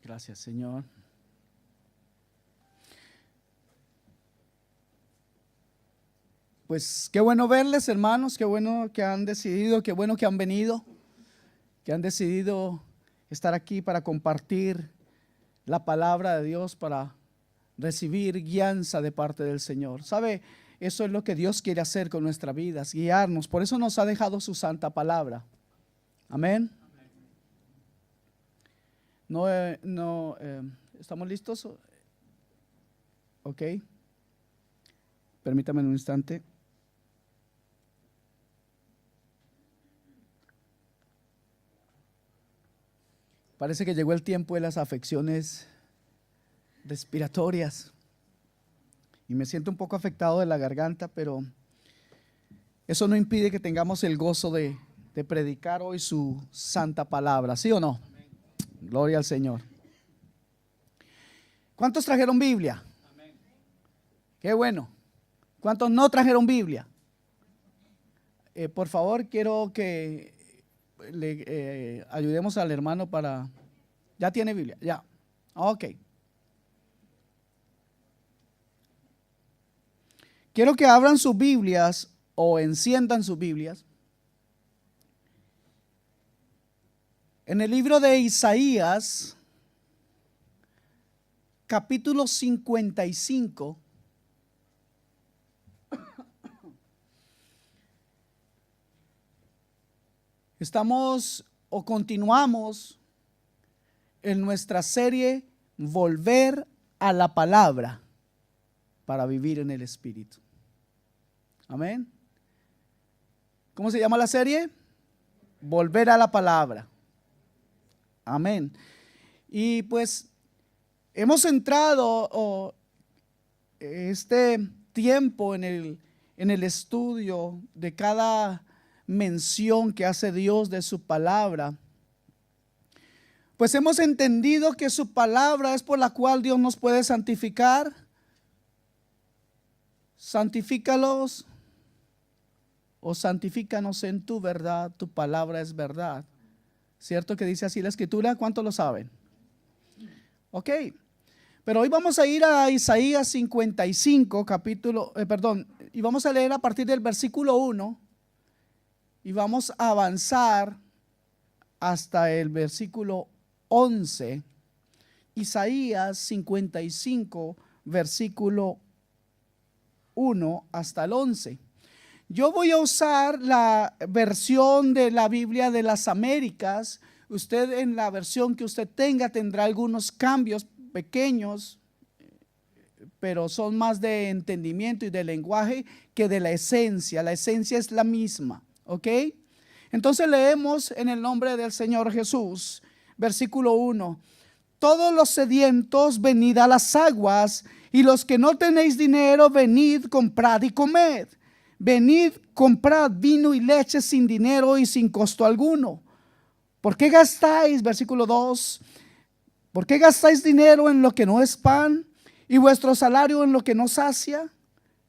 Gracias, Señor. Pues qué bueno verles, hermanos, qué bueno que han decidido, qué bueno que han venido, que han decidido estar aquí para compartir la palabra de Dios, para recibir guianza de parte del Señor. ¿Sabe? Eso es lo que Dios quiere hacer con nuestras vidas, guiarnos. Por eso nos ha dejado su santa palabra. Amén. ¿Estamos listos? Ok. Permítame un instante. Parece que llegó el tiempo de las afecciones respiratorias y me siento un poco afectado de la garganta, pero eso no impide que tengamos el gozo de predicar hoy su santa palabra, ¿sí o no? Amén. Gloria al Señor. ¿Cuántos trajeron Biblia? Amén. Qué bueno. ¿Cuántos no trajeron Biblia? Por favor, quiero que le ayudemos al hermano para... ¿Ya tiene Biblia? Ya. Ok. Quiero que abran sus Biblias o enciendan sus Biblias en el libro de Isaías, capítulo 55. Estamos o continuamos en nuestra serie Volver a la Palabra para vivir en el Espíritu. Amén. ¿Cómo se llama la serie? Volver a la Palabra. Amén. Y pues hemos entrado este tiempo en el estudio de cada mención que hace Dios de su palabra. Pues hemos entendido que su palabra es por la cual Dios nos puede santificar. Santifícalos o santifícanos en tu verdad, tu palabra es verdad. ¿Cierto que dice así la Escritura? ¿Cuántos lo saben? Ok, pero hoy vamos a ir a Isaías 55, y vamos a leer a partir del versículo 1 y vamos a avanzar hasta el versículo 11. Isaías 55, versículo 1 hasta el 11. Yo voy a usar la versión de la Biblia de las Américas. Usted, en la versión que usted tenga, tendrá algunos cambios pequeños, pero son más de entendimiento y de lenguaje que de la esencia. La esencia es la misma, ¿ok? Entonces leemos en el nombre del Señor Jesús, versículo 1. Todos los sedientos, venid a las aguas, y los que no tenéis dinero, venid, comprad y comed. Venid, comprad vino y leche sin dinero y sin costo alguno. ¿Por qué gastáis, versículo 2, por qué gastáis dinero en lo que no es pan y vuestro salario en lo que no sacia?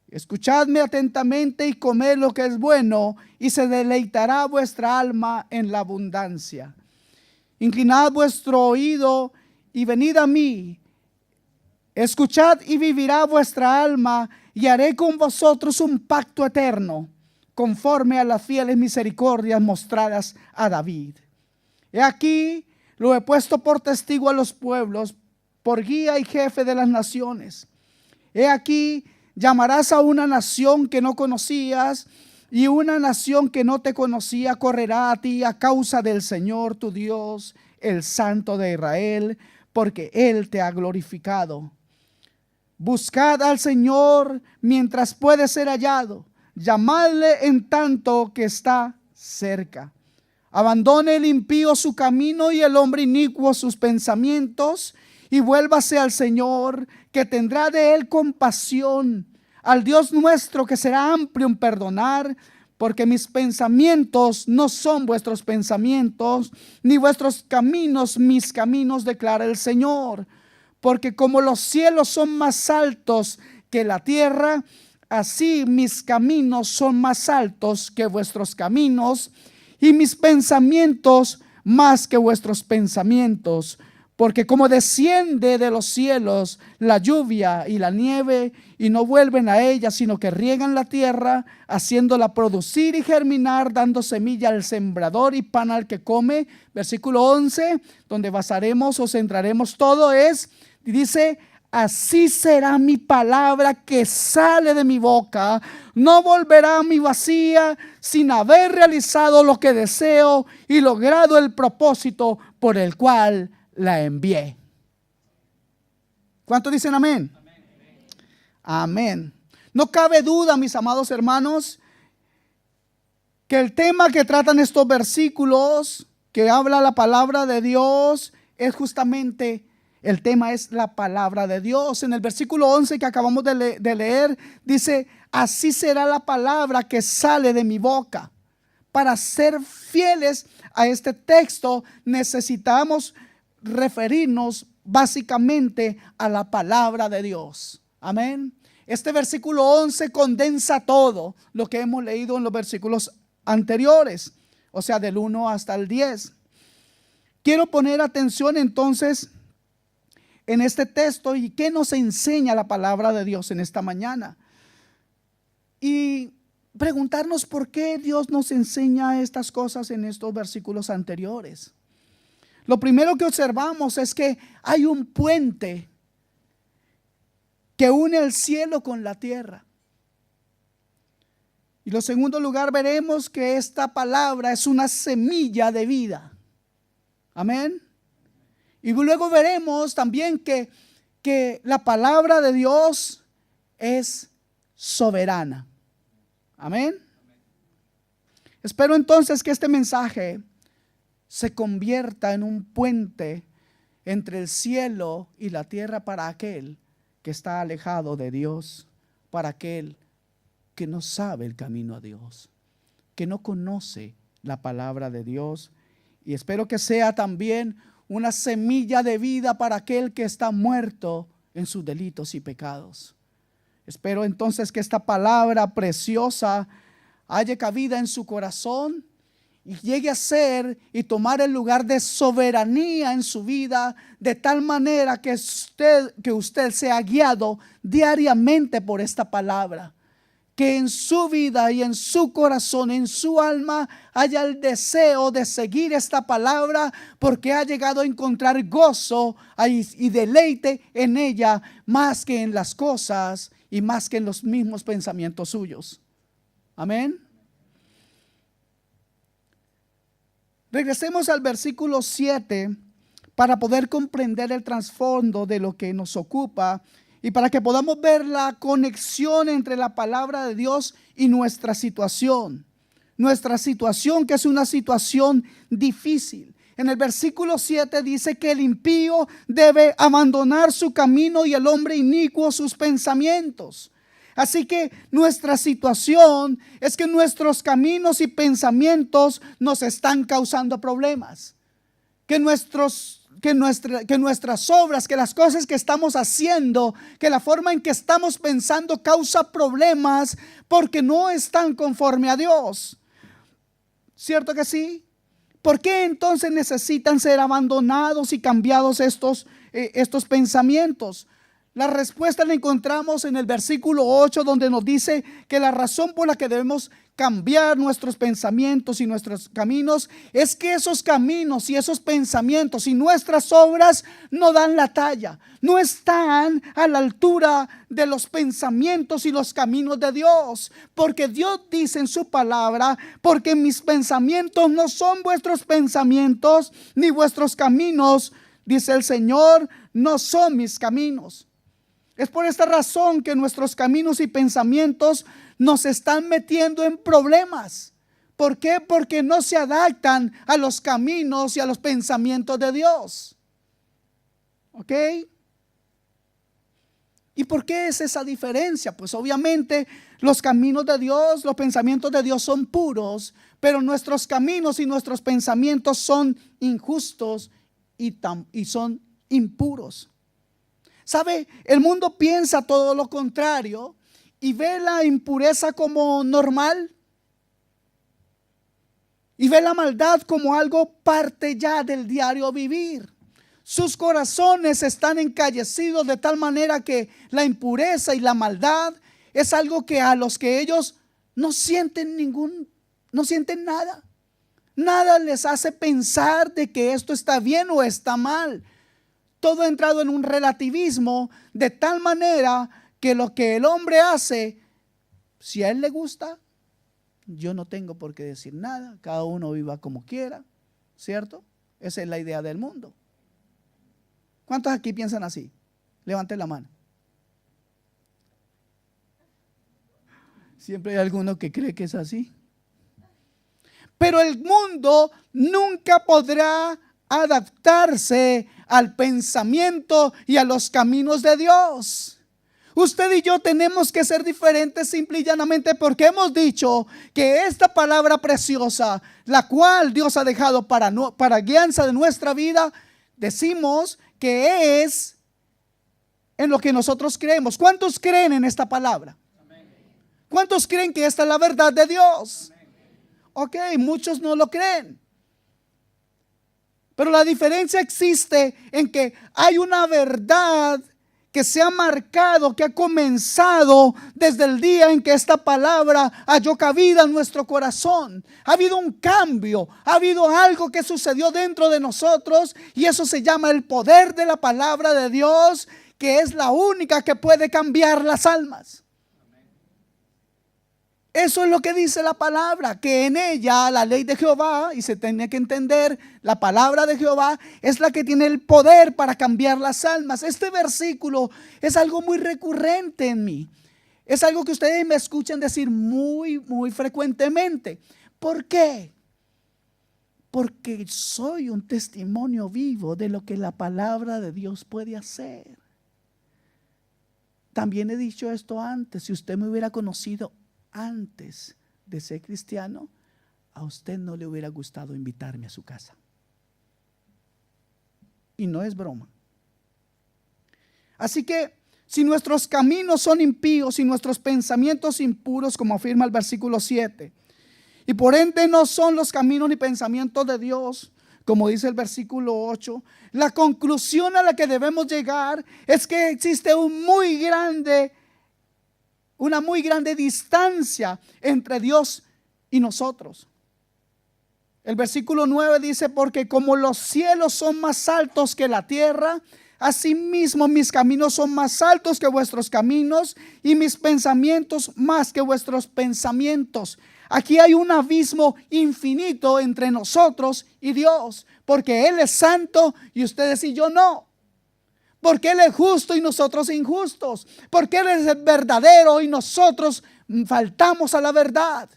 Escuchadme atentamente y comed lo que es bueno, y se deleitará vuestra alma en la abundancia. Inclinad vuestro oído y venid a mí. Escuchad y vivirá vuestra alma, y haré con vosotros un pacto eterno, conforme a las fieles misericordias mostradas a David. He aquí, lo he puesto por testigo a los pueblos, por guía y jefe de las naciones. He aquí, llamarás a una nación que no conocías, y una nación que no te conocía correrá a ti a causa del Señor tu Dios, el Santo de Israel, porque Él te ha glorificado. Buscad al Señor mientras puede ser hallado, llamadle en tanto que está cerca. Abandone el impío su camino y el hombre inicuo sus pensamientos, y vuélvase al Señor, que tendrá de él compasión, al Dios nuestro, que será amplio en perdonar, porque mis pensamientos no son vuestros pensamientos, ni vuestros caminos mis caminos, declara el Señor. Porque como los cielos son más altos que la tierra, así mis caminos son más altos que vuestros caminos, y mis pensamientos más que vuestros pensamientos. Porque como desciende de los cielos la lluvia y la nieve y no vuelven a ella, sino que riegan la tierra, haciéndola producir y germinar, dando semilla al sembrador y pan al que come. Versículo 11, donde basaremos o centraremos todo dice: así será mi palabra que sale de mi boca. No volverá a mi vacía sin haber realizado lo que deseo y logrado el propósito por el cual la envié. ¿Cuántos dicen amén? Amén. No cabe duda, mis amados hermanos, que el tema que tratan estos versículos, que habla la palabra de Dios, es justamente el tema, es la palabra de Dios. En el versículo 11 que acabamos de leer, dice: así será la palabra que sale de mi boca. Para ser fieles a este texto necesitamos referirnos básicamente a la palabra de Dios. Amén. Este versículo 11 condensa todo lo que hemos leído en los versículos anteriores, o sea, del 1 hasta el 10. Quiero poner atención entonces en este texto y qué nos enseña la palabra de Dios en esta mañana. Y preguntarnos por qué Dios nos enseña estas cosas en estos versículos anteriores. Lo primero que observamos es que hay un puente que une el cielo con la tierra. Y en segundo lugar veremos que esta palabra es una semilla de vida. Amén. Y luego veremos también que la palabra de Dios es soberana. Amén. Espero entonces que este mensaje se convierta en un puente entre el cielo y la tierra para aquel que está alejado de Dios, para aquel que no sabe el camino a Dios, que no conoce la palabra de Dios. Y espero que sea también una semilla de vida para aquel que está muerto en sus delitos y pecados. Espero entonces que esta palabra preciosa haya cabida en su corazón y llegue a ser y tomar el lugar de soberanía en su vida, de tal manera que usted sea guiado diariamente por esta palabra. Que en su vida y en su corazón, en su alma, haya el deseo de seguir esta palabra, porque ha llegado a encontrar gozo y deleite en ella, más que en las cosas y más que en los mismos pensamientos suyos. Amén. Regresemos al versículo 7 para poder comprender el trasfondo de lo que nos ocupa y para que podamos ver la conexión entre la palabra de Dios y nuestra situación. Nuestra situación, que es una situación difícil. En el versículo 7 dice que el impío debe abandonar su camino y el hombre inicuo sus pensamientos. Así que nuestra situación es que nuestros caminos y pensamientos nos están causando problemas. Que nuestras obras, que las cosas que estamos haciendo, que la forma en que estamos pensando causa problemas porque no están conforme a Dios. ¿Cierto que sí? ¿Por qué entonces necesitan ser abandonados y cambiados estos pensamientos? La respuesta la encontramos en el versículo 8, donde nos dice que la razón por la que debemos cambiar nuestros pensamientos y nuestros caminos es que esos caminos y esos pensamientos y nuestras obras no dan la talla, no están a la altura de los pensamientos y los caminos de Dios. Porque Dios dice en su palabra: porque mis pensamientos no son vuestros pensamientos, ni vuestros caminos, dice el Señor, no son mis caminos. Es por esta razón que nuestros caminos y pensamientos nos están metiendo en problemas. ¿Por qué? Porque no se adaptan a los caminos y a los pensamientos de Dios. ¿Ok? ¿Y por qué es esa diferencia? Pues obviamente los caminos de Dios, los pensamientos de Dios son puros, pero nuestros caminos y nuestros pensamientos son injustos y son impuros. ¿Sabe? El mundo piensa todo lo contrario y ve la impureza como normal y ve la maldad como algo parte ya del diario vivir. sus corazones están encallecidos de tal manera que la impureza y la maldad es algo que a los que ellos no sienten nada. Nada les hace pensar de que esto está bien o está mal. Todo ha entrado en un relativismo de tal manera que lo que el hombre hace, si a él le gusta, yo no tengo por qué decir nada. Cada uno viva como quiera, ¿cierto? Esa es la idea del mundo. ¿Cuántos aquí piensan así? Levanten la mano. Siempre hay alguno que cree que es así. Pero el mundo nunca podrá adaptarse al pensamiento y a los caminos de Dios. Usted y yo tenemos que ser diferentes simple y llanamente porque hemos dicho que esta palabra preciosa, la cual Dios ha dejado para guianza de nuestra vida, decimos que es en lo que nosotros creemos. ¿Cuántos creen en esta palabra? ¿Cuántos creen que esta es la verdad de Dios? Ok, muchos no lo creen. Pero la diferencia existe en que hay una verdad que se ha marcado, que ha comenzado desde el día en que esta palabra halló cabida en nuestro corazón. Ha habido un cambio, ha habido algo que sucedió dentro de nosotros y eso se llama el poder de la palabra de Dios, que es la única que puede cambiar las almas. Eso es lo que dice la palabra, que en ella la ley de Jehová, y se tiene que entender, la palabra de Jehová es la que tiene el poder para cambiar las almas. Este versículo es algo muy recurrente en mí. Es algo que ustedes me escuchan decir muy frecuentemente. ¿Por qué? Porque soy un testimonio vivo de lo que la palabra de Dios puede hacer. También he dicho esto antes, si usted me hubiera conocido antes de ser cristiano, a usted no le hubiera gustado invitarme a su casa. Y no es broma. Así que si nuestros caminos son impíos y nuestros pensamientos impuros, como afirma el versículo 7, y por ende no son los caminos ni pensamientos de Dios, como dice el versículo 8, la conclusión a la que debemos llegar es que existe una muy grande distancia entre Dios y nosotros. El versículo 9 dice: porque como los cielos son más altos que la tierra, asimismo mis caminos son más altos que vuestros caminos y mis pensamientos más que vuestros pensamientos. Aquí hay un abismo infinito entre nosotros y Dios, porque Él es santo y ustedes y yo no. Porque Él es justo y nosotros injustos. Porque Él es el verdadero y nosotros faltamos a la verdad.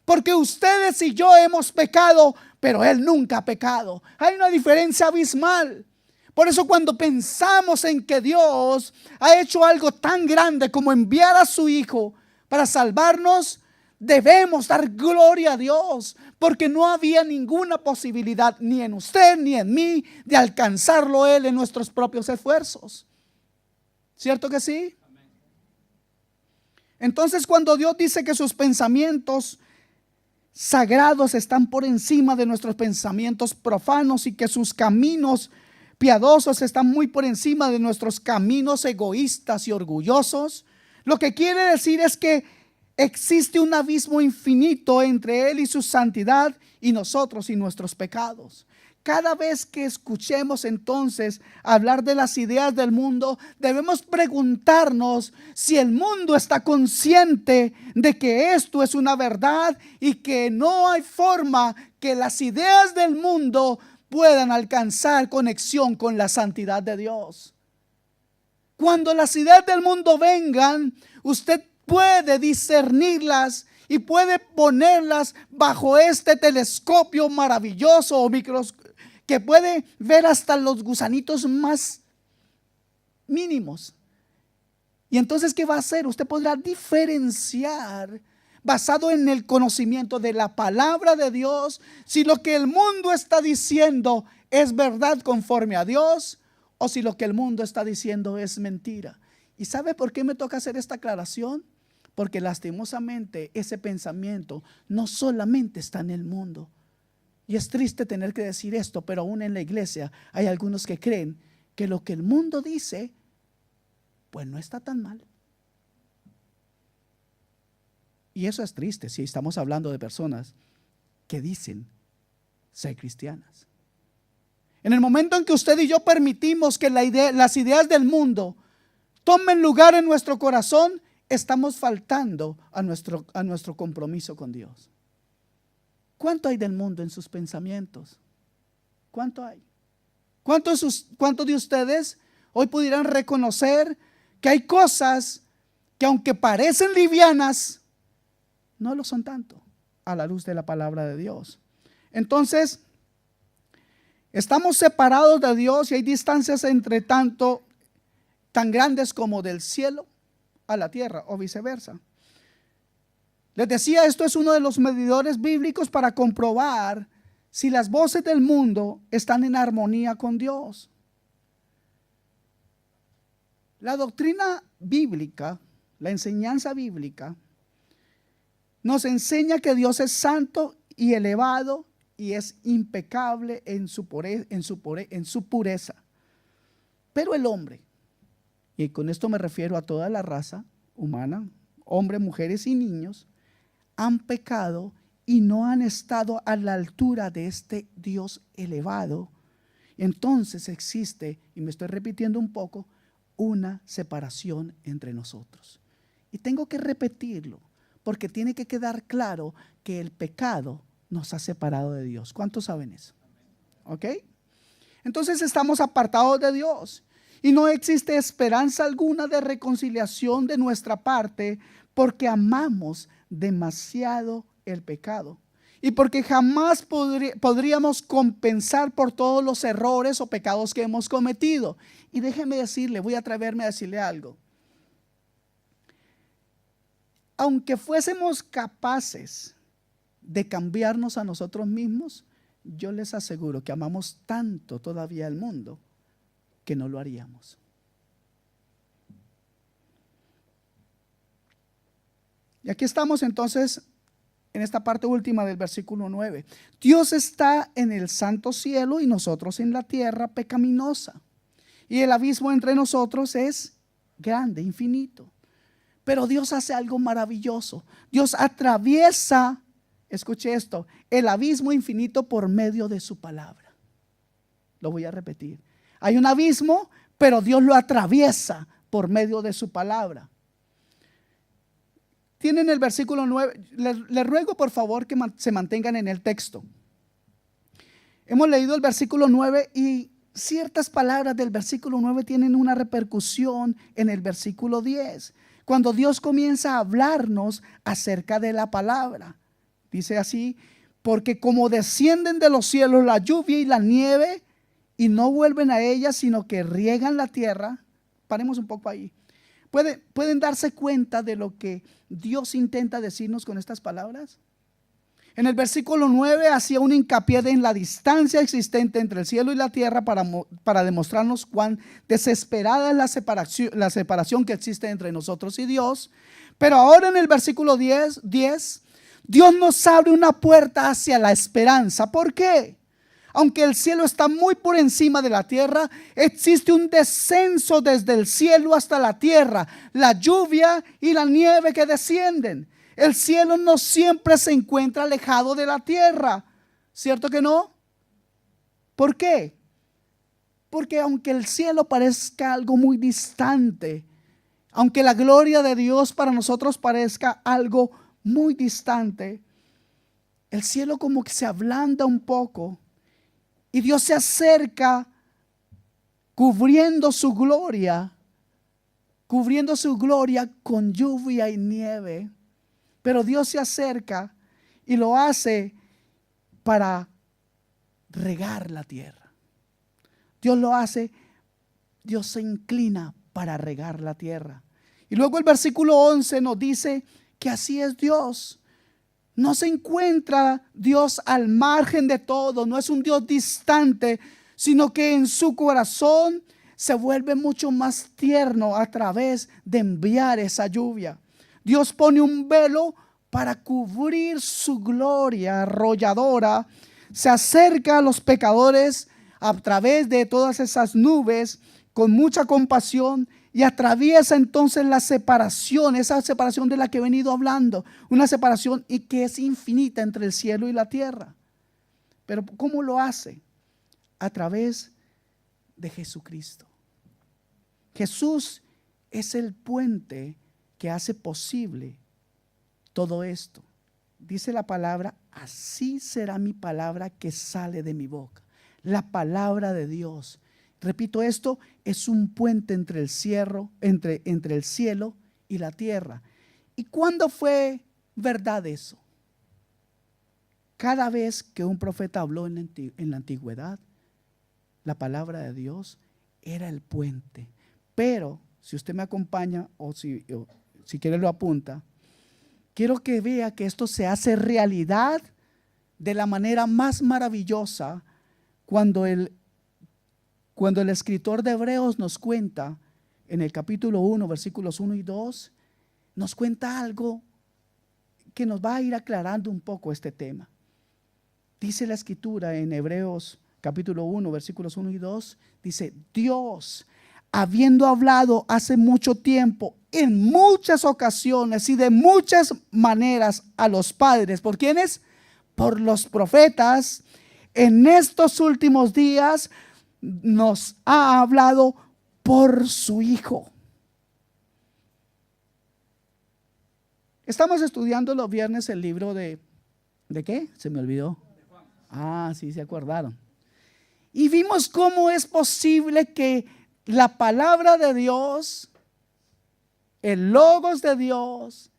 Porque ustedes y yo hemos pecado, pero Él nunca ha pecado. Hay una diferencia abismal. Por eso cuando pensamos en que Dios ha hecho algo tan grande como enviar a su Hijo para salvarnos, debemos dar gloria a Dios, porque no había ninguna posibilidad ni en usted ni en mí de alcanzarlo Él en nuestros propios esfuerzos. ¿Cierto que sí? Entonces, cuando Dios dice que sus pensamientos sagrados están por encima de nuestros pensamientos profanos y que sus caminos piadosos están muy por encima de nuestros caminos egoístas y orgullosos, lo que quiere decir es que existe un abismo infinito entre Él y su santidad y nosotros y nuestros pecados. Cada vez que escuchemos entonces hablar de las ideas del mundo, debemos preguntarnos si el mundo está consciente de que esto es una verdad y que no hay forma que las ideas del mundo puedan alcanzar conexión con la santidad de Dios. Cuando las ideas del mundo vengan, usted puede discernirlas y puede ponerlas bajo este telescopio maravilloso o que puede ver hasta los gusanitos más mínimos. Y entonces, ¿qué va a hacer? Usted podrá diferenciar, basado en el conocimiento de la palabra de Dios, si lo que el mundo está diciendo es verdad conforme a Dios o si lo que el mundo está diciendo es mentira. ¿Y sabe por qué me toca hacer esta aclaración? Porque lastimosamente ese pensamiento no solamente está en el mundo, Y es triste tener que decir esto, pero aún en la iglesia hay algunos que creen que lo que el mundo dice, pues no está tan mal. Y eso es triste si estamos hablando de personas que dicen ser cristianas. En el momento en que usted y yo permitimos que las ideas del mundo tomen lugar en nuestro corazón, estamos faltando a nuestro compromiso con Dios. ¿Cuánto hay del mundo en sus pensamientos? ¿Cuánto hay? ¿Cuántos de ustedes hoy pudieran reconocer que hay cosas que, aunque parecen livianas, no lo son tanto a la luz de la palabra de Dios? Entonces, estamos separados de Dios y hay distancias entre tanto tan grandes como del cielo a la tierra o viceversa. Les decía, esto es uno de los medidores bíblicos para comprobar si las voces del mundo están en armonía con Dios. La doctrina bíblica, la enseñanza bíblica, nos enseña que Dios es santo y elevado y es impecable en su pureza. Pero el hombre, y con esto me refiero a toda la raza humana, hombres, mujeres y niños, han pecado y no han estado a la altura de este Dios elevado. Entonces existe, y me estoy repitiendo un poco, una separación entre nosotros. Y tengo que repetirlo, porque tiene que quedar claro que el pecado nos ha separado de Dios. ¿Cuántos saben eso? ¿Ok? Entonces estamos apartados de Dios y no existe esperanza alguna de reconciliación de nuestra parte porque amamos demasiado el pecado y porque jamás podríamos compensar por todos los errores o pecados que hemos cometido. Y déjeme decirle, voy a atreverme a decirle algo. Aunque fuésemos capaces de cambiarnos a nosotros mismos, yo les aseguro que amamos tanto todavía al mundo que no lo haríamos. Y aquí estamos entonces en esta parte última del versículo 9. Dios está en el santo cielo y nosotros en la tierra pecaminosa. Y el abismo entre nosotros es grande, infinito. Pero Dios hace algo maravilloso. Dios atraviesa, escuche esto, el abismo infinito por medio de su palabra. Lo voy a repetir. Hay un abismo, pero Dios lo atraviesa por medio de su palabra. Tienen el versículo 9. Les ruego por favor que se mantengan en el texto. Hemos leído el versículo 9 y ciertas palabras del versículo 9 tienen una repercusión en el versículo 10. Cuando Dios comienza a hablarnos acerca de la palabra. Dice así: porque como descienden de los cielos la lluvia y la nieve y no vuelven a ella, sino que riegan la tierra. Paremos un poco ahí. ¿Pueden darse cuenta de lo que Dios intenta decirnos con estas palabras? En el versículo 9 hacía un hincapié en la distancia existente entre el cielo y la tierra para demostrarnos cuán desesperada es la separación que existe entre nosotros y Dios. Pero ahora en el versículo 10, Dios nos abre una puerta hacia la esperanza. ¿Por qué? Aunque el cielo está muy por encima de la tierra, existe un descenso desde el cielo hasta la tierra, la lluvia y la nieve que descienden. El cielo no siempre se encuentra alejado de la tierra, ¿cierto que no? ¿Por qué? Porque aunque el cielo parezca algo muy distante, aunque la gloria de Dios para nosotros parezca algo muy distante, el cielo como que se ablanda un poco y Dios se acerca cubriendo su gloria con lluvia y nieve. Pero Dios se acerca y lo hace para regar la tierra. Dios se inclina para regar la tierra. Y luego el versículo 11 nos dice que así es Dios. No se encuentra Dios al margen de todo, no es un Dios distante, sino que en su corazón se vuelve mucho más tierno a través de enviar esa lluvia. Dios pone un velo para cubrir su gloria arrolladora se acerca a los pecadores a través de todas esas nubes con mucha compasión y atraviesa entonces la separación, esa separación de la que he venido hablando, una separación y que es infinita entre el cielo y la tierra. Pero ¿cómo lo hace? A través de Jesucristo. Jesús es el puente que hace posible todo esto. Dice la palabra, así será mi palabra que sale de mi boca. La palabra de Dios. Repito, esto es un puente entre el cielo y la tierra. ¿Y cuándo fue verdad eso? Cada vez que un profeta habló en la antigüedad, la palabra de Dios era el puente. Pero, si usted me acompaña o si quiere lo apunta, quiero que vea que esto se hace realidad de la manera más maravillosa cuando el escritor de Hebreos nos cuenta en el capítulo 1, versículos 1 y 2, nos cuenta algo que nos va a ir aclarando un poco este tema. Dice la escritura en Hebreos capítulo 1, versículos 1 y 2, dice, Dios, habiendo hablado hace mucho tiempo, en muchas ocasiones y de muchas maneras a los padres, ¿por quiénes? Por los profetas, en estos últimos días nos ha hablado por su Hijo. Estamos estudiando los viernes el libro ¿de qué? Se me olvidó. Ah, sí, se acordaron. Y vimos cómo es posible que la palabra de Dios, el logos de Dios,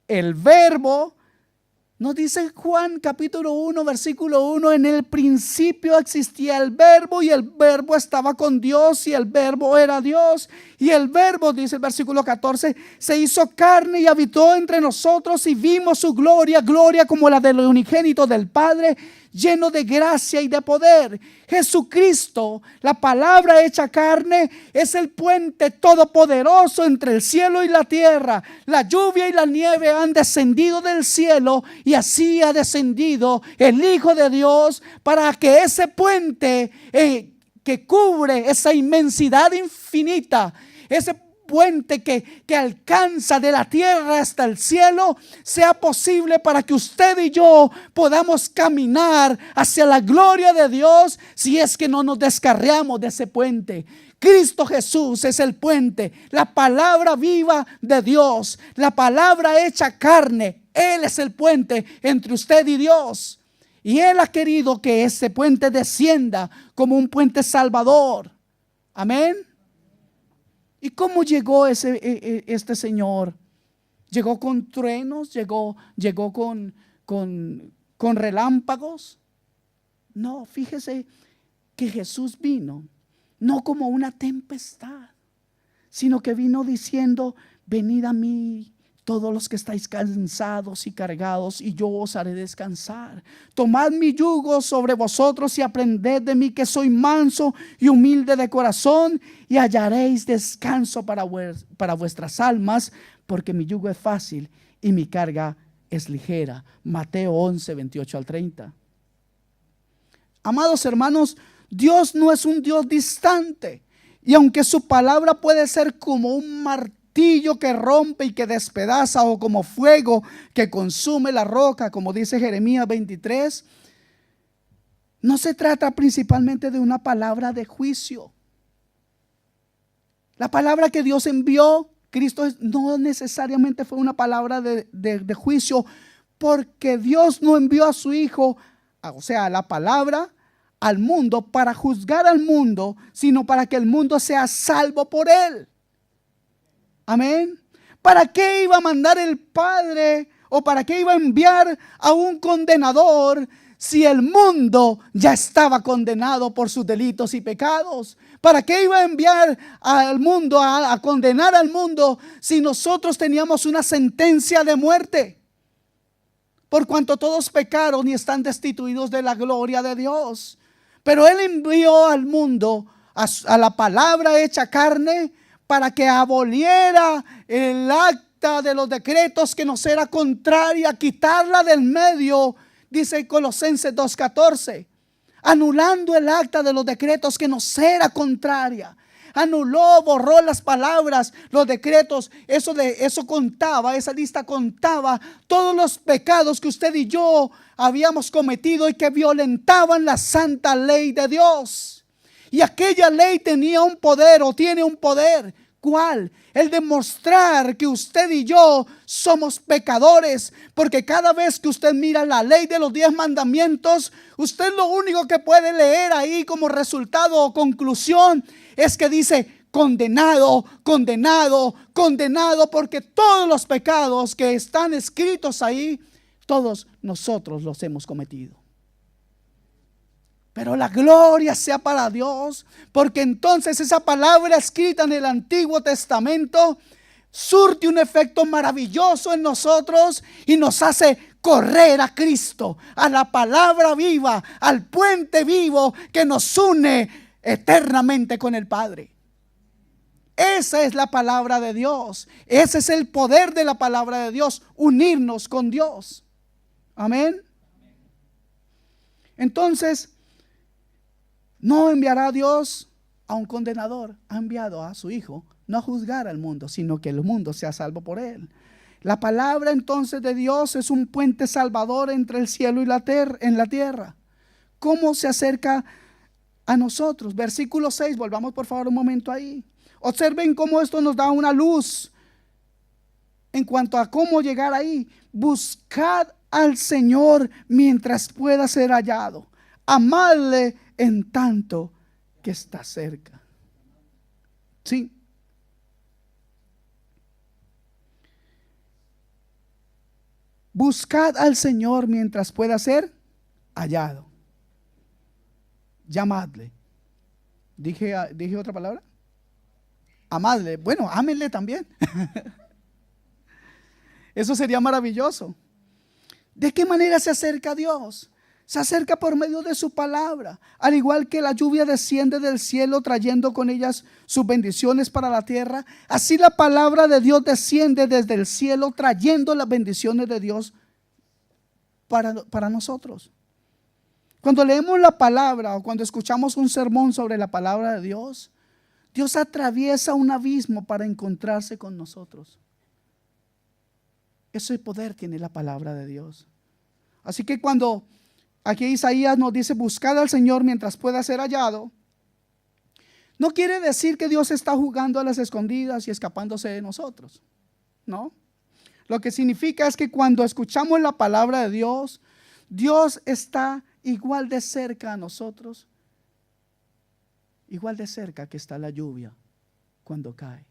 el verbo, nos dice Juan capítulo 1, versículo 1, en el principio existía el verbo y el verbo estaba con Dios y el verbo era Dios. Y el verbo, dice el versículo 14, se hizo carne y habitó entre nosotros y vimos su gloria, gloria como la del unigénito del Padre, lleno de gracia y de poder. Jesucristo, la palabra hecha carne, es el puente todopoderoso entre el cielo y la tierra. La lluvia y la nieve han descendido del cielo y así ha descendido el Hijo de Dios para que ese puente que cubre esa inmensidad infinita, ese puente que alcanza de la tierra hasta el cielo, sea posible para que usted y yo podamos caminar hacia la gloria de Dios, si es que no nos descarriamos de ese puente. Cristo Jesús es el puente, la palabra viva de Dios, la palabra hecha carne. Él es el puente entre usted y Dios, y Él ha querido que ese puente descienda como un puente salvador. Amén. ¿Y cómo llegó este Señor? ¿Llegó con truenos? ¿Llegó con relámpagos? No, fíjese que Jesús vino no como una tempestad, sino que vino diciendo, venid a mí todos los que estáis cansados y cargados, y yo os haré descansar. Tomad mi yugo sobre vosotros y aprended de mí, que soy manso y humilde de corazón, y hallaréis descanso para vuestras almas, porque mi yugo es fácil y mi carga es ligera. Mateo 11, 28 al 30. Amados hermanos, Dios no es un Dios distante, y aunque su palabra puede ser como un martillo que rompe y que despedaza, o como fuego que consume la roca, como dice Jeremías 23, no se trata principalmente de una palabra de juicio. La palabra que Dios envió, Cristo, no necesariamente fue una palabra de juicio, porque Dios no envió a su Hijo, o sea, la palabra al mundo para juzgar al mundo, sino para que el mundo sea salvo por Él. Amén. ¿Para qué iba a mandar el Padre, o para qué iba a enviar a un condenador si el mundo ya estaba condenado por sus delitos y pecados? ¿Para qué iba a enviar al mundo a condenar al mundo si nosotros teníamos una sentencia de muerte? Por cuanto todos pecaron y están destituidos de la gloria de Dios. Pero Él envió al mundo a la palabra hecha carne para que aboliera el acta de los decretos que nos era contraria, quitarla del medio, dice Colosenses 2:14, anulando el acta de los decretos que nos era contraria. Anuló, borró las palabras, los decretos. Eso contaba, esa lista contaba todos los pecados que usted y yo habíamos cometido y que violentaban la santa ley de Dios. Y aquella ley tenía un poder, o tiene un poder. ¿Cuál? El demostrar que usted y yo somos pecadores. Porque cada vez que usted mira la ley de los 10 mandamientos, usted lo único que puede leer ahí como resultado o conclusión es que dice condenado, condenado, condenado, porque todos los pecados que están escritos ahí, todos nosotros los hemos cometido. Pero la gloria sea para Dios, porque entonces esa palabra escrita en el Antiguo Testamento surte un efecto maravilloso en nosotros y nos hace correr a Cristo, a la palabra viva, al puente vivo que nos une eternamente con el Padre. Esa es la palabra de Dios. Ese es el poder de la palabra de Dios, unirnos con Dios. Amén. Entonces, no enviará a Dios a un condenador, ha enviado a su Hijo, no a juzgar al mundo, sino que el mundo sea salvo por él. La palabra entonces de Dios es un puente salvador entre el cielo y la tierra. ¿Cómo se acerca a nosotros? Versículo 6, volvamos por favor un momento ahí. Observen cómo esto nos da una luz en cuanto a cómo llegar ahí. Buscad al Señor mientras pueda ser hallado. Amadle en tanto que está cerca. Sí. Buscad al Señor mientras pueda ser hallado. Llamadle. ¿Dije otra palabra? Amadle. Bueno, ámenle también. Eso sería maravilloso. ¿De qué manera se acerca a Dios? Se acerca por medio de su palabra. Al igual que la lluvia desciende del cielo trayendo con ellas sus bendiciones para la tierra, así la palabra de Dios desciende desde el cielo trayendo las bendiciones de Dios para nosotros. Cuando leemos la palabra o cuando escuchamos un sermón sobre la palabra de Dios, Dios atraviesa un abismo para encontrarse con nosotros. Ese poder tiene la palabra de Dios. Así que cuando aquí Isaías nos dice buscad al Señor mientras pueda ser hallado, no quiere decir que Dios está jugando a las escondidas y escapándose de nosotros. No. Lo que significa es que cuando escuchamos la palabra de Dios, Dios está igual de cerca a nosotros, igual de cerca que está la lluvia cuando cae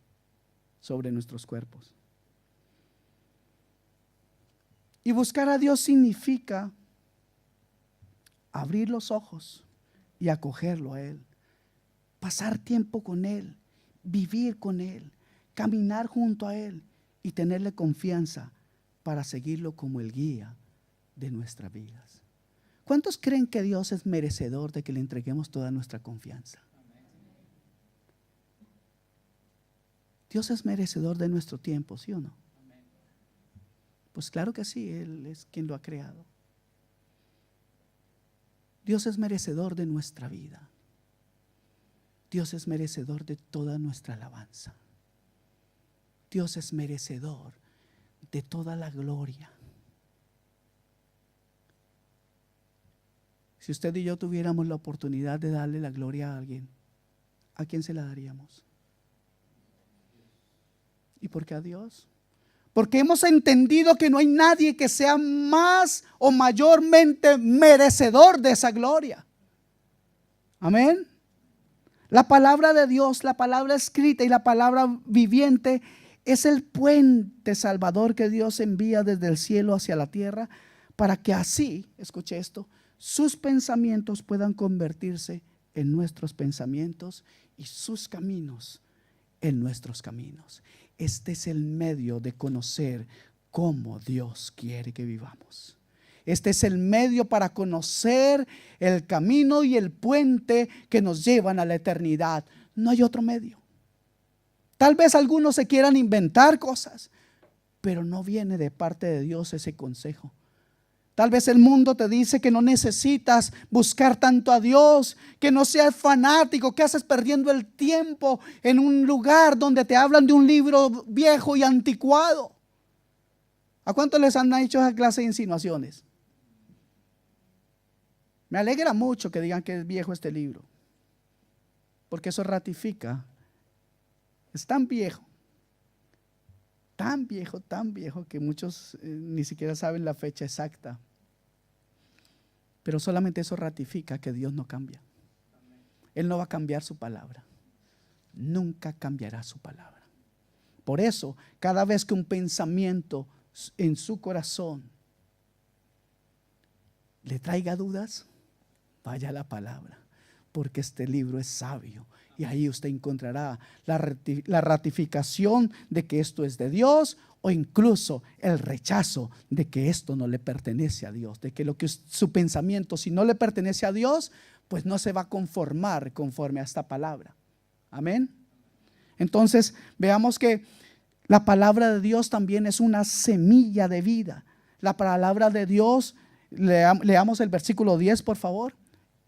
sobre nuestros cuerpos. Y buscar a Dios significa abrir los ojos y acogerlo a Él, pasar tiempo con Él, vivir con Él, caminar junto a Él y tenerle confianza para seguirlo como el guía de nuestras vidas. ¿Cuántos creen que Dios es merecedor de que le entreguemos toda nuestra confianza? Dios es merecedor de nuestro tiempo, ¿sí o no? Pues claro que sí, Él es quien lo ha creado. Dios es merecedor de nuestra vida. Dios es merecedor de toda nuestra alabanza. Dios es merecedor de toda la gloria. Si usted y yo tuviéramos la oportunidad de darle la gloria a alguien, ¿a quién se la daríamos? ¿Y por qué a Dios? Porque hemos entendido que no hay nadie que sea más o mayormente merecedor de esa gloria. Amén. La palabra de Dios, la palabra escrita y la palabra viviente es el puente salvador que Dios envía desde el cielo hacia la tierra para que así, escuche esto, sus pensamientos puedan convertirse en nuestros pensamientos y sus caminos en nuestros caminos. Este es el medio de conocer cómo Dios quiere que vivamos. Este es el medio para conocer el camino y el puente que nos llevan a la eternidad. No hay otro medio. Tal vez algunos se quieran inventar cosas, pero no viene de parte de Dios ese consejo. Tal vez el mundo te dice que no necesitas buscar tanto a Dios, que no seas fanático, que haces perdiendo el tiempo en un lugar donde te hablan de un libro viejo y anticuado. ¿A cuántos les han hecho esa clase de insinuaciones? Me alegra mucho que digan que es viejo este libro, porque eso ratifica. Es tan viejo que muchos ni siquiera saben la fecha exacta. Pero solamente eso ratifica que Dios no cambia. Él no va a cambiar su palabra. Nunca cambiará su palabra. Por eso, cada vez que un pensamiento en su corazón le traiga dudas, vaya a la palabra, porque este libro es sabio. Y ahí usted encontrará la ratificación de que esto es de Dios, o incluso el rechazo de que esto no le pertenece a Dios, de que su pensamiento, si no le pertenece a Dios, pues no se va a conformar conforme a esta palabra. Amén. Entonces veamos que la palabra de Dios también es una semilla de vida. La palabra de Dios, leamos el versículo 10 por favor.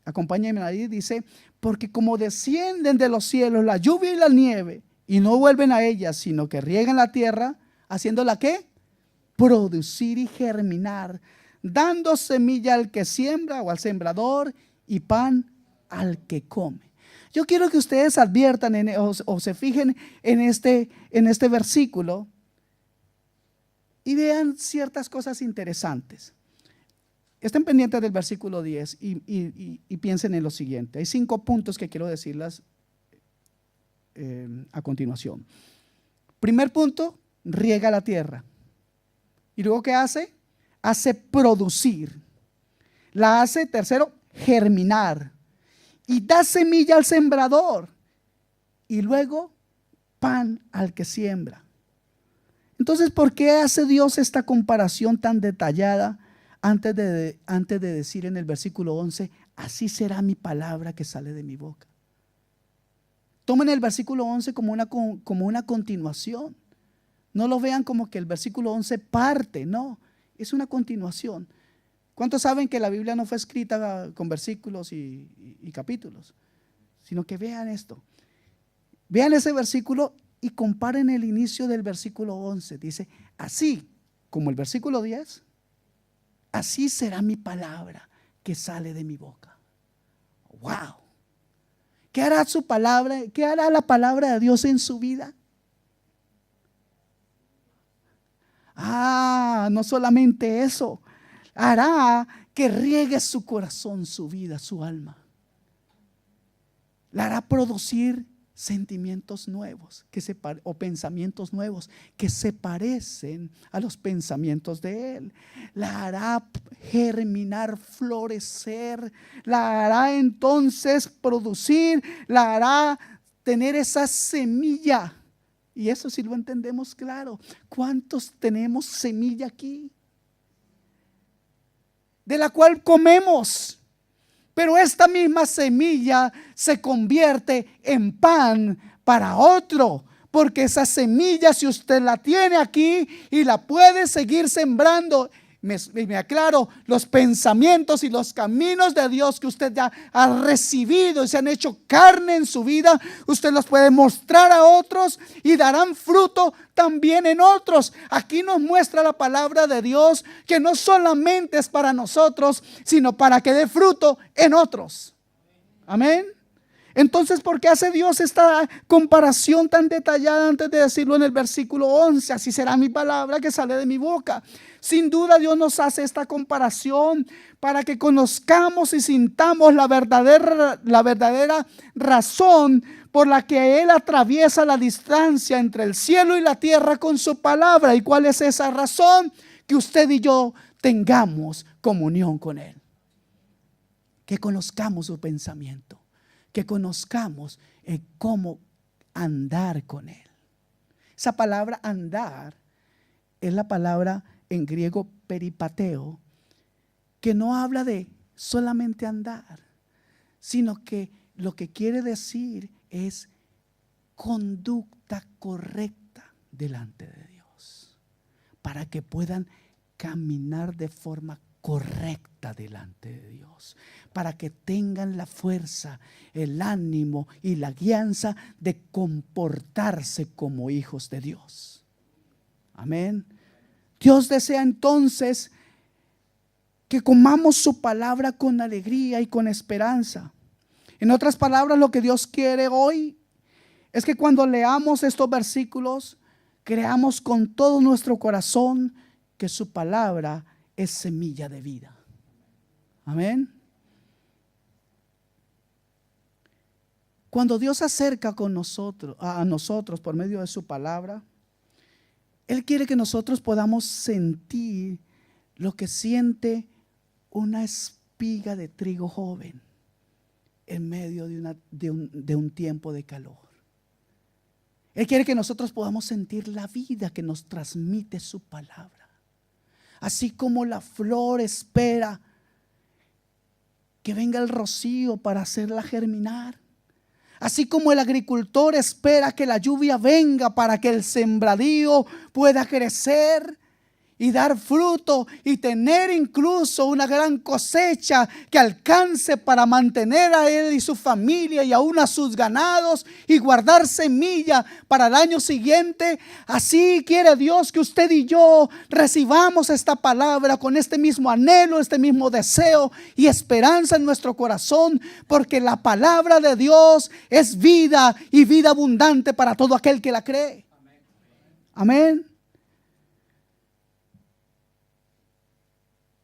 Acompáñenme ahí, dice: porque como descienden de los cielos la lluvia y la nieve, y no vuelven a ellas, sino que riegan la tierra, haciéndola ¿qué? Producir y germinar, dando semilla al que siembra o al sembrador, y pan al que come. Yo quiero que ustedes adviertan o se fijen en este versículo y vean ciertas cosas interesantes. Estén pendientes del versículo 10 y piensen en lo siguiente. Hay 5 puntos que quiero decirles a continuación. Primer punto: riega la tierra. ¿Y luego qué hace? Hace producir. La hace, tercero, germinar. Y da semilla al sembrador. Y luego pan al que siembra. Entonces, ¿por qué hace Dios esta comparación tan detallada antes de decir en el versículo 11: así será mi palabra que sale de mi boca? Tomen el versículo 11 como una continuación. No lo vean como que el versículo 11 parte, no, es una continuación. ¿Cuántos saben que la Biblia no fue escrita con versículos y capítulos? Sino que vean esto. Vean ese versículo y comparen el inicio del versículo 11. Dice: así como el versículo 10, así será mi palabra que sale de mi boca. ¡Wow! ¿Qué hará su palabra? ¿Qué hará la palabra de Dios en su vida? No solamente eso, hará que riegue su corazón, su vida, su alma. La hará producir sentimientos nuevos o pensamientos nuevos que se parecen a los pensamientos de Él. La hará germinar, florecer, la hará entonces producir, la hará tener esa semilla. Y eso sí lo entendemos claro. ¿Cuántos tenemos semilla aquí? De la cual comemos. Pero esta misma semilla se convierte en pan para otro. Porque esa semilla, si usted la tiene aquí y la puede seguir sembrando, me aclaro, los pensamientos y los caminos de Dios que usted ya ha recibido y se han hecho carne en su vida, usted los puede mostrar a otros y darán fruto también en otros. Aquí nos muestra la palabra de Dios que no solamente es para nosotros, sino para que dé fruto en otros. Amén. Entonces, ¿por qué hace Dios esta comparación tan detallada antes de decirlo en el versículo 11? Así será mi palabra que sale de mi boca. Sin duda Dios nos hace esta comparación para que conozcamos y sintamos la verdadera razón por la que Él atraviesa la distancia entre el cielo y la tierra con su palabra. ¿Y cuál es esa razón? Que usted y yo tengamos comunión con Él. Que conozcamos su pensamiento. Que conozcamos cómo andar con Él. Esa palabra andar es la palabra en griego peripateo, que no habla de solamente andar, sino que lo que quiere decir es conducta correcta delante de Dios, para que puedan caminar de forma correcta delante de Dios, para que tengan la fuerza, el ánimo y la guianza de comportarse como hijos de Dios. Amén. Dios desea entonces que comamos su palabra con alegría y con esperanza. En otras palabras, lo que Dios quiere hoy es que cuando leamos estos versículos, creamos con todo nuestro corazón que su palabra es semilla de vida. Amén. Cuando Dios se acerca con nosotros, a nosotros por medio de su palabra, Él quiere que nosotros podamos sentir lo que siente una espiga de trigo joven en medio de un tiempo de calor. Él quiere que nosotros podamos sentir la vida que nos transmite su palabra. Así como la flor espera que venga el rocío para hacerla germinar. Así como el agricultor espera que la lluvia venga para que el sembradío pueda crecer y dar fruto y tener incluso una gran cosecha que alcance para mantener a él y su familia y aún a sus ganados y guardar semilla para el año siguiente. Así quiere Dios que usted y yo recibamos esta palabra con este mismo anhelo, este mismo deseo y esperanza en nuestro corazón, porque la palabra de Dios es vida y vida abundante para todo aquel que la cree. Amén.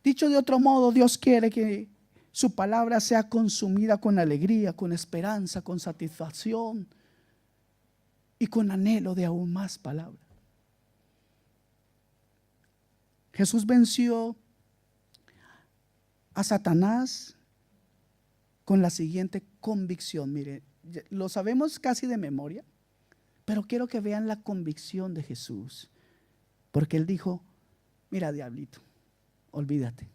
Dicho de otro modo, Dios quiere que su palabra sea consumida con alegría, con esperanza, con satisfacción y con anhelo de aún más palabra. Jesús venció a Satanás con la siguiente convicción. Mire, lo sabemos casi de memoria, pero quiero que vean la convicción de Jesús, porque Él dijo: mira, diablito, olvídate,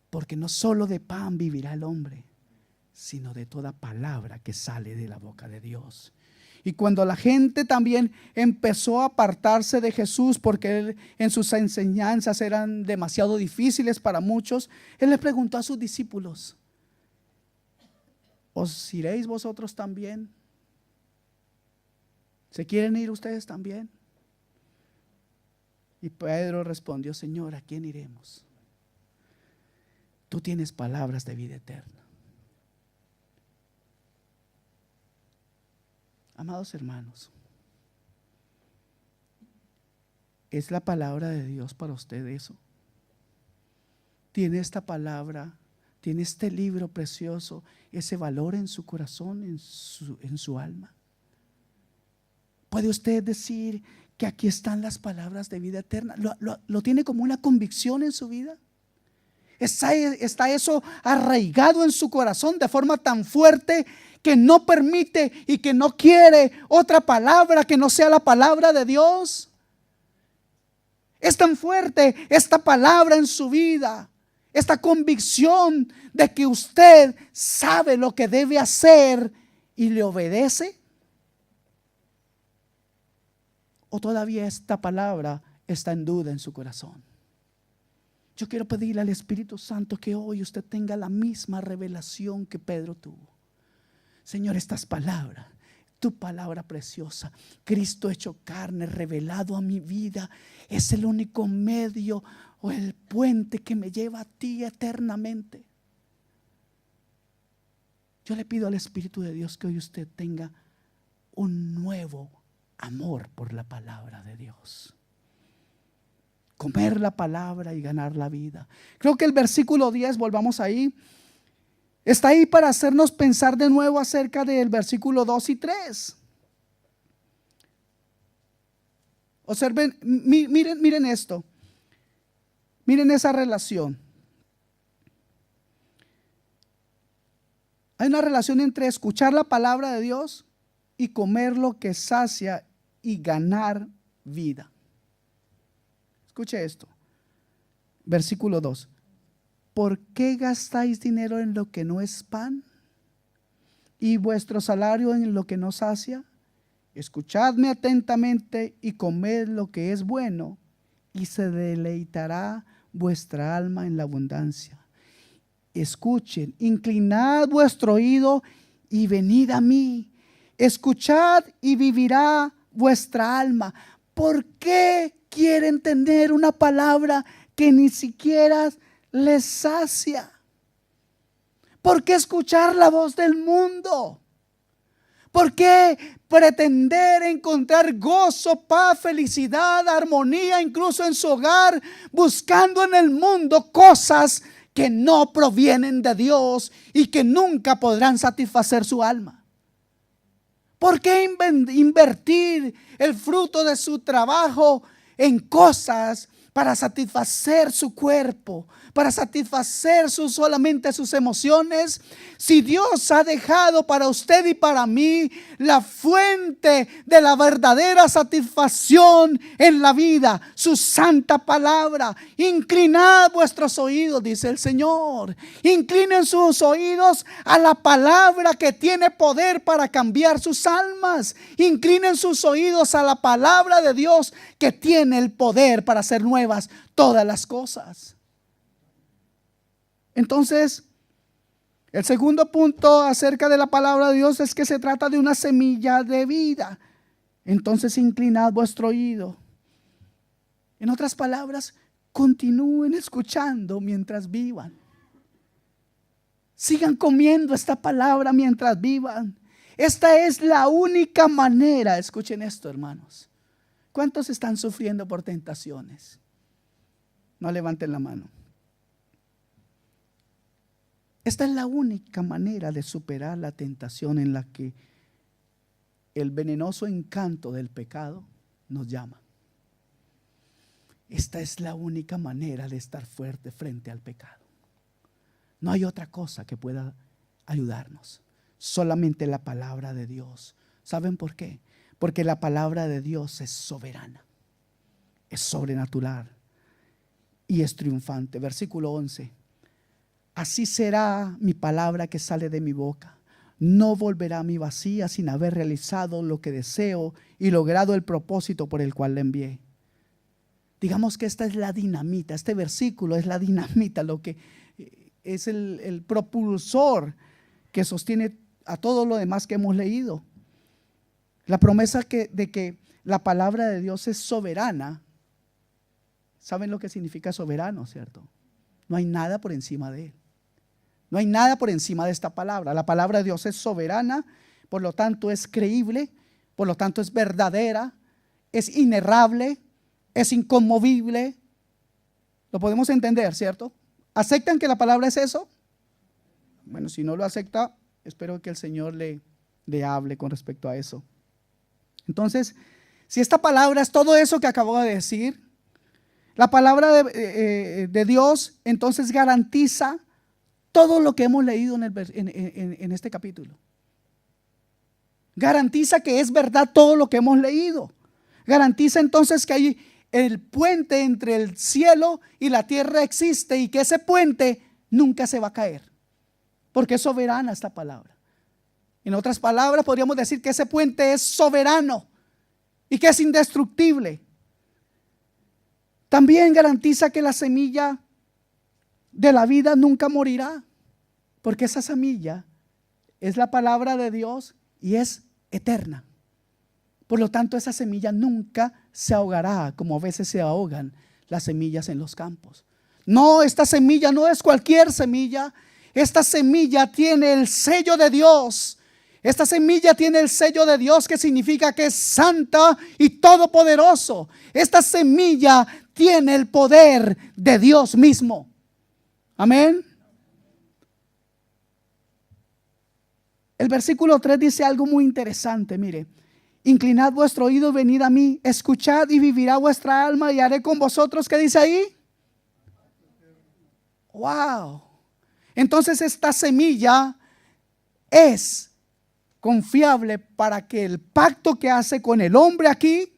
porque no solo de pan vivirá el hombre, sino de toda palabra que sale de la boca de Dios. Y cuando la gente también empezó a apartarse de Jesús, porque él en sus enseñanzas eran demasiado difíciles para muchos, Él le preguntó a sus discípulos: ¿os iréis vosotros también? ¿Se quieren ir ustedes también? Y Pedro respondió: Señor, ¿a quién iremos? Tú tienes palabras de vida eterna. Amados hermanos, ¿es la palabra de Dios para usted eso? ¿Tiene esta palabra, tiene este libro precioso, ese valor en su corazón, en su alma? ¿Puede usted decir que aquí están las palabras de vida eterna? ¿Lo tiene como una convicción en su vida? ¿Está eso arraigado en su corazón de forma tan fuerte que no permite y que no quiere otra palabra que no sea la palabra de Dios? Es tan fuerte esta palabra en su vida, esta convicción de que usted sabe lo que debe hacer y le obedece. ¿O todavía esta palabra está en duda en su corazón? Yo quiero pedirle al Espíritu Santo que hoy usted tenga la misma revelación que Pedro tuvo. Señor, estas palabras, tu palabra preciosa, Cristo hecho carne, revelado a mi vida, es el único medio o el puente que me lleva a ti eternamente. Yo le pido al Espíritu de Dios que hoy usted tenga un nuevo amor por la palabra de Dios. Comer la palabra y ganar la vida. Creo que el versículo 10, volvamos ahí, está ahí para hacernos pensar de nuevo acerca del versículo 2 y 3. Observen, miren esto. Miren esa relación. Hay una relación entre escuchar la palabra de Dios y comer lo que sacia y ganar vida. Escuche esto, versículo 2. ¿Por qué gastáis dinero en lo que no es pan y vuestro salario en lo que no sacia? Escuchadme atentamente y comed lo que es bueno, y se deleitará vuestra alma en la abundancia. Escuchen, inclinad vuestro oído y venid a mí. Escuchad y vivirá vuestra alma. ¿Por qué quieren tener una palabra que ni siquiera les sacia? ¿Por qué escuchar la voz del mundo? ¿Por qué pretender encontrar gozo, paz, felicidad, armonía, incluso en su hogar, buscando en el mundo cosas que no provienen de Dios y que nunca podrán satisfacer su alma? ¿Por qué invertir el fruto de su trabajo en cosas para satisfacer su cuerpo, para satisfacer solamente sus emociones? Si Dios ha dejado para usted y para mí la fuente de la verdadera satisfacción en la vida, su santa palabra. Inclinad vuestros oídos, dice el Señor. Inclinen sus oídos a la palabra que tiene poder para cambiar sus almas. Inclinen sus oídos a la palabra de Dios que tiene el poder para hacer nuevas todas las cosas. Entonces, el segundo punto acerca de la palabra de Dios es que se trata de una semilla de vida. Entonces, inclinad vuestro oído. En otras palabras, continúen escuchando mientras vivan. Sigan comiendo esta palabra mientras vivan. Esta es la única manera. Escuchen esto, hermanos. ¿Cuántos están sufriendo por tentaciones? No levanten la mano. Esta es la única manera de superar la tentación en la que el venenoso encanto del pecado nos llama. Esta es la única manera de estar fuerte frente al pecado. No hay otra cosa que pueda ayudarnos. Solamente la palabra de Dios. ¿Saben por qué? Porque la palabra de Dios es soberana, es sobrenatural y es triunfante. Versículo 11. Así será mi palabra que sale de mi boca. No volverá a mí vacía sin haber realizado lo que deseo y logrado el propósito por el cual la envié. Digamos que esta es la dinamita, este versículo es la dinamita, lo que es el propulsor que sostiene a todo lo demás que hemos leído. La promesa de que la palabra de Dios es soberana. ¿Saben lo que significa soberano, cierto? No hay nada por encima de él. No hay nada por encima de esta palabra. La palabra de Dios es soberana, por lo tanto es creíble, por lo tanto es verdadera, es inerrable, es inconmovible. Lo podemos entender, ¿cierto? ¿Aceptan que la palabra es eso? Bueno, si no lo acepta, espero que el Señor le hable con respecto a eso. Entonces, si esta palabra es todo eso que acabo de decir, la palabra de Dios entonces garantiza todo lo que hemos leído en este capítulo. Garantiza que es verdad todo lo que hemos leído. Garantiza entonces que hay el puente entre el cielo y la tierra existe y que ese puente nunca se va a caer, porque es soberana esta palabra. En otras palabras, podríamos decir que ese puente es soberano y que es indestructible. También garantiza que la semilla de la vida nunca morirá, porque esa semilla es la palabra de Dios y es eterna. Por lo tanto, esa semilla nunca se ahogará como a veces se ahogan las semillas en los campos. No, esta semilla no es cualquier semilla. Esta semilla tiene el sello de Dios. Esta semilla tiene el sello de Dios, que significa que es santa y todopoderoso. Esta semilla tiene el poder de Dios mismo. Amén. El versículo 3 dice algo muy interesante. Mire, inclinad vuestro oído, venid a mí, escuchad y vivirá vuestra alma y haré con vosotros. ¿Qué dice ahí? Wow. Entonces esta semilla es confiable para que el pacto que hace con el hombre aquí,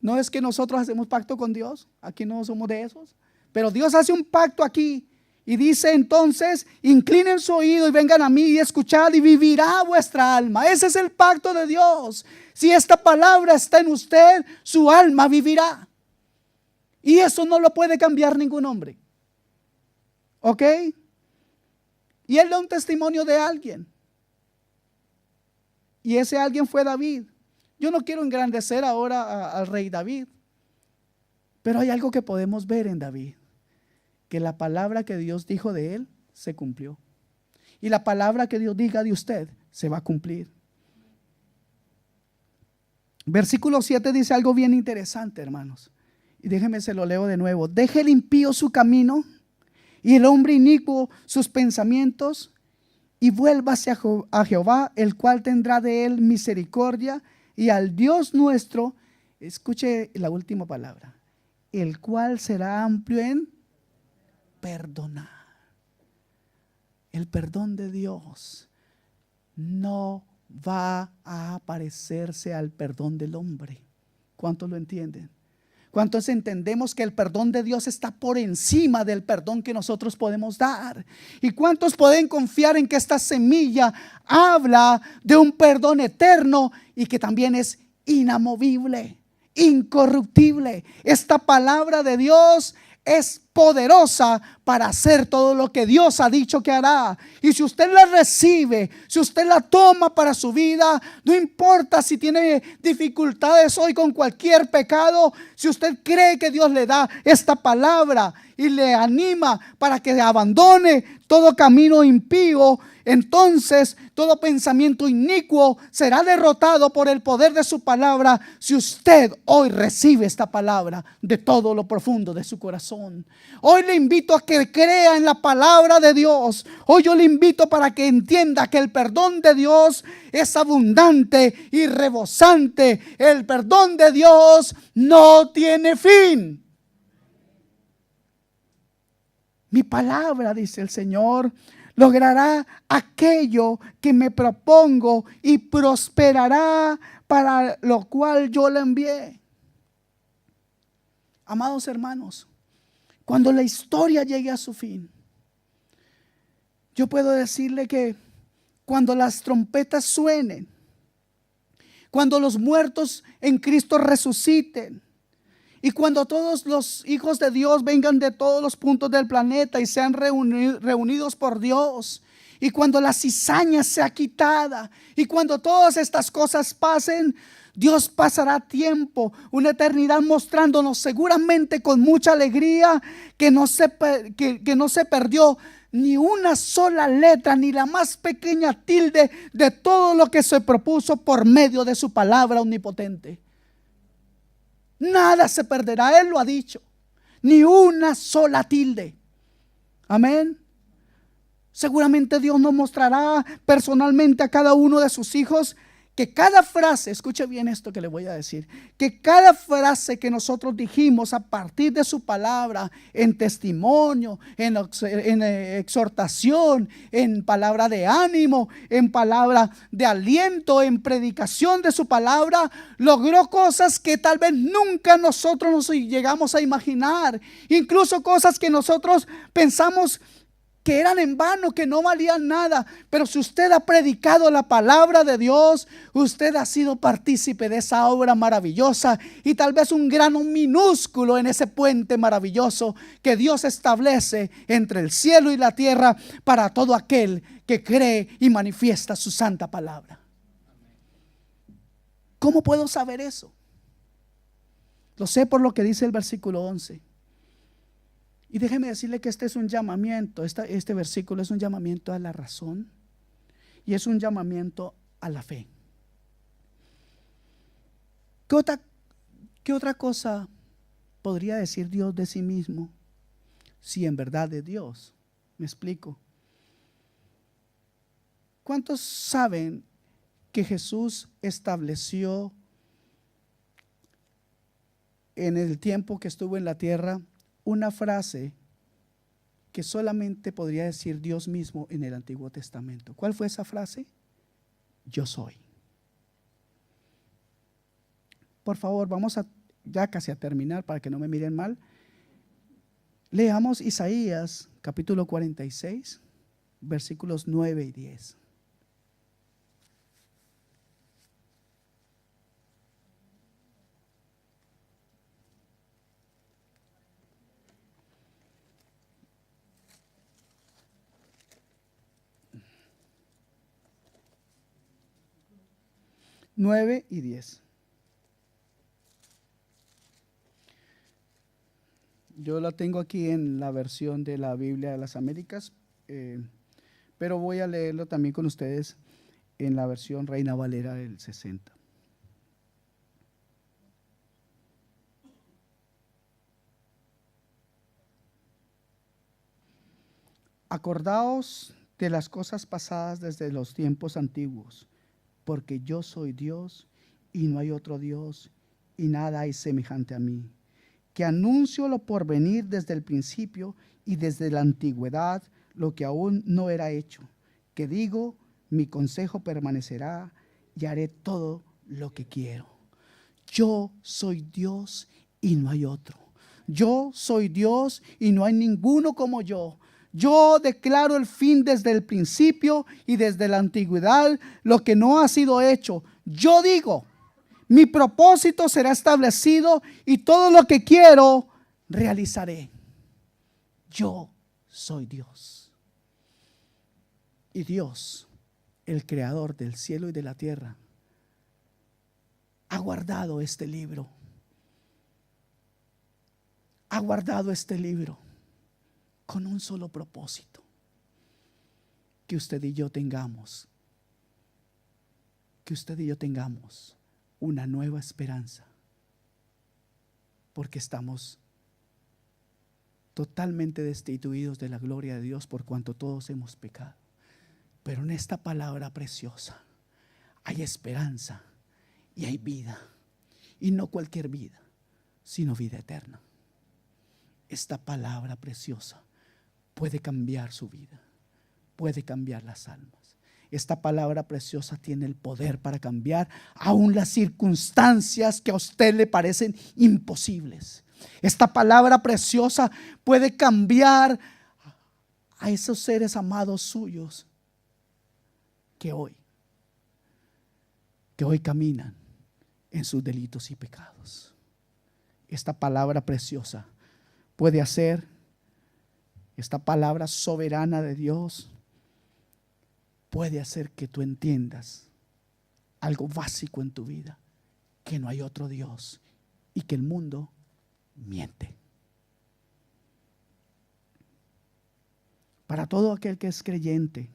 no es que nosotros hacemos pacto con Dios, aquí no somos de esos, pero Dios hace un pacto aquí y dice entonces, inclinen su oído y vengan a mí y escuchad y vivirá vuestra alma. Ese es el pacto de Dios. Si esta palabra está en usted, su alma vivirá. Y eso no lo puede cambiar ningún hombre. ¿Ok? Y él da un testimonio de alguien. Y ese alguien fue David. Yo no quiero engrandecer ahora al rey David, pero hay algo que podemos ver en David, que la palabra que Dios dijo de él se cumplió. Y la palabra que Dios diga de usted se va a cumplir. Versículo 7 dice algo bien interesante, hermanos. Y déjenme se lo leo de nuevo. Deje el impío su camino y el hombre inicuo sus pensamientos, y vuélvase a Jehová, el cual tendrá de él misericordia, y al Dios nuestro, escuche la última palabra, el cual será amplio en perdonar. El perdón de Dios no va a parecerse al perdón del hombre. ¿Cuántos lo entienden? ¿Cuántos entendemos que el perdón de Dios está por encima del perdón que nosotros podemos dar? ¿Y cuántos pueden confiar en que esta semilla habla de un perdón eterno y que también es inamovible, incorruptible? Esta palabra de Dios es poderosa para hacer todo lo que Dios ha dicho que hará. Y si usted la recibe, si usted la toma para su vida, no importa si tiene dificultades hoy con cualquier pecado, si usted cree que Dios le da esta palabra y le anima para que abandone todo camino impío, entonces todo pensamiento inicuo será derrotado por el poder de su palabra, si usted hoy recibe esta palabra de todo lo profundo de su corazón. Hoy le invito a que crea en la palabra de Dios. Hoy yo le invito para que entienda que el perdón de Dios es abundante y rebosante. El perdón de Dios no tiene fin. Mi palabra, dice el Señor, logrará aquello que me propongo y prosperará para lo cual yo la envié. Amados hermanos, cuando la historia llegue a su fin, yo puedo decirle que cuando las trompetas suenen, cuando los muertos en Cristo resuciten, y cuando todos los hijos de Dios vengan de todos los puntos del planeta y sean reunidos por Dios, y cuando la cizaña sea quitada, y cuando todas estas cosas pasen, Dios pasará tiempo, una eternidad, mostrándonos seguramente con mucha alegría que no se perdió ni una sola letra, ni la más pequeña tilde de todo lo que se propuso por medio de su palabra omnipotente. Nada se perderá, Él lo ha dicho, ni una sola tilde. Amén. Seguramente Dios nos mostrará personalmente a cada uno de sus hijos que cada frase, escuche bien esto que le voy a decir, que cada frase que nosotros dijimos a partir de su palabra, en testimonio, en exhortación, en palabra de ánimo, en palabra de aliento, en predicación de su palabra, logró cosas que tal vez nunca nosotros nos llegamos a imaginar, incluso cosas que nosotros pensamos que eran en vano, que no valían nada. Pero si usted ha predicado la palabra de Dios, usted ha sido partícipe de esa obra maravillosa y tal vez un grano minúsculo en ese puente maravilloso que Dios establece entre el cielo y la tierra para todo aquel que cree y manifiesta su santa palabra. ¿Cómo puedo saber eso? Lo sé por lo que dice el versículo 11. Y déjeme decirle que este es un llamamiento, este versículo es un llamamiento a la razón y es un llamamiento a la fe. ¿Qué otra cosa podría decir Dios de sí mismo si en verdad es Dios? Me explico. ¿Cuántos saben que Jesús estableció en el tiempo que estuvo en la tierra una frase que solamente podría decir Dios mismo en el Antiguo Testamento? ¿Cuál fue esa frase? Yo soy. Por favor, vamos ya casi a terminar para que no me miren mal. Leamos Isaías capítulo 46, versículos 9 y 10. 9 y 10. Yo la tengo aquí en la versión de la Biblia de las Américas, pero voy a leerlo también con ustedes en la versión Reina Valera del 60. Acordaos de las cosas pasadas desde los tiempos antiguos, porque yo soy Dios y no hay otro Dios, y nada hay semejante a mí, que anuncio lo por venir desde el principio y desde la antigüedad, lo que aún no era hecho, que digo, mi consejo permanecerá y haré todo lo que quiero. Yo soy Dios y no hay otro. Yo soy Dios y no hay ninguno como yo. Yo declaro el fin desde el principio y desde la antigüedad, lo que no ha sido hecho. Yo digo, mi propósito será establecido y todo lo que quiero realizaré. Yo soy Dios. Y Dios, el creador del cielo y de la tierra, ha guardado este libro. Ha guardado este libro con un solo propósito: que usted y yo tengamos una nueva esperanza, porque estamos totalmente destituidos de la gloria de Dios por cuanto todos hemos pecado. Pero en esta palabra preciosa hay esperanza y hay vida, y no cualquier vida, sino vida eterna. Esta palabra preciosa puede cambiar su vida, puede cambiar las almas. Esta palabra preciosa tiene el poder para cambiar aún las circunstancias que a usted le parecen imposibles. Esta palabra preciosa puede cambiar a esos seres amados suyos que hoy caminan en sus delitos y pecados. Esta palabra preciosa puede hacer, esta palabra soberana de Dios puede hacer que tú entiendas algo básico en tu vida: que no hay otro Dios y que el mundo miente. Para todo aquel que es creyente,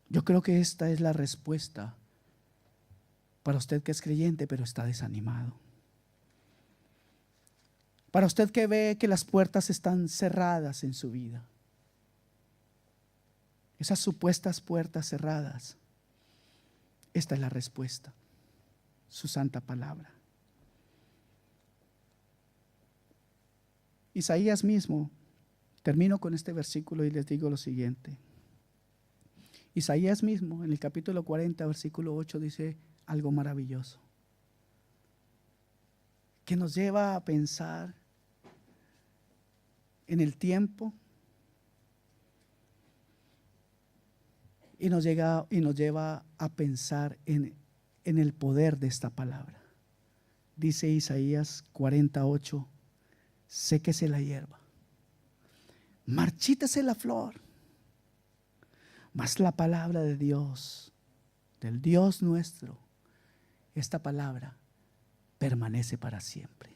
yo creo que esta es la respuesta. Para usted que es creyente pero está desanimado, para usted que ve que las puertas están cerradas en su vida, esas supuestas puertas cerradas, esta es la respuesta: su santa palabra. Isaías mismo, termino con este versículo y les digo lo siguiente. Isaías mismo en el capítulo 40 versículo 8 dice algo maravilloso, que nos lleva a pensar en el tiempo y nos lleva a pensar en el poder de esta palabra. Dice Isaías 48: séquese la hierba, marchítese la flor, mas la palabra de Dios, del Dios nuestro, esta palabra permanece para siempre.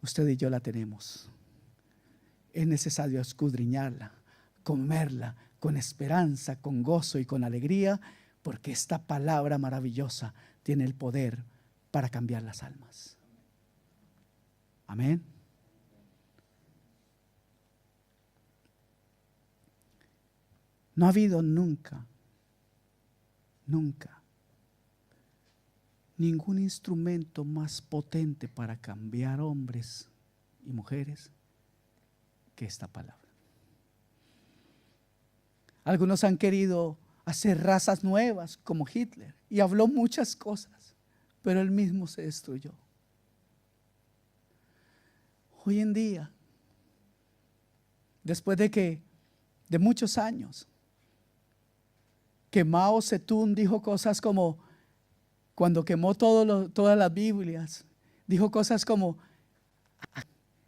Usted y yo la tenemos. Es necesario escudriñarla, comerla con esperanza, con gozo y con alegría, porque esta palabra maravillosa tiene el poder para cambiar las almas. Amén. No ha habido nunca ningún instrumento más potente para cambiar hombres y mujeres que esta palabra. Algunos han querido hacer razas nuevas como Hitler y habló muchas cosas, pero él mismo se destruyó. Hoy en día, después de muchos años, que Mao Zedong dijo cosas como, cuando quemó todas las Biblias, dijo cosas como: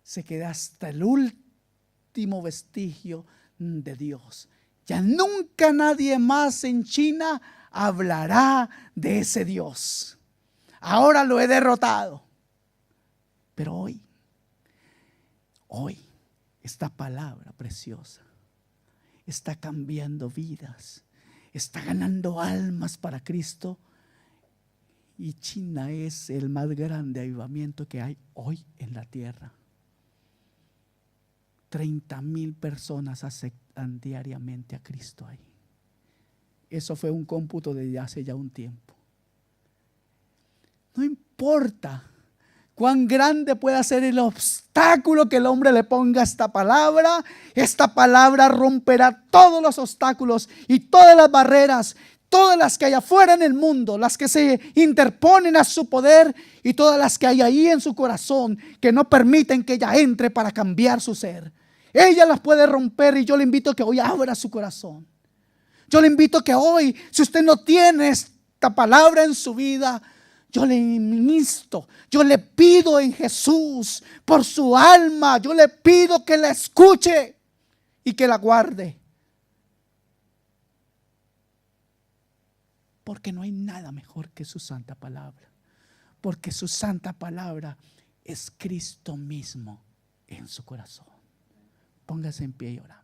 se queda hasta el último vestigio de Dios. Ya nunca nadie más en China hablará de ese Dios. Ahora lo he derrotado. Pero hoy, esta palabra preciosa está cambiando vidas, está ganando almas para Cristo. Y China es el más grande avivamiento que hay hoy en la tierra. 30,000 personas aceptan diariamente a Cristo ahí. Eso fue un cómputo de hace ya un tiempo. No importa cuán grande pueda ser el obstáculo que el hombre le ponga a esta palabra romperá todos los obstáculos y todas las barreras, todas las que hay afuera en el mundo, las que se interponen a su poder y todas las que hay ahí en su corazón que no permiten que ella entre para cambiar su ser. Ella las puede romper y yo le invito a que hoy abra su corazón. Yo le invito a que hoy, si usted no tiene esta palabra en su vida, yo le insto, yo le pido en Jesús por su alma, yo le pido que la escuche y que la guarde. Porque no hay nada mejor que su santa palabra. Porque su santa palabra es Cristo mismo en su corazón. Póngase en pie y oramos.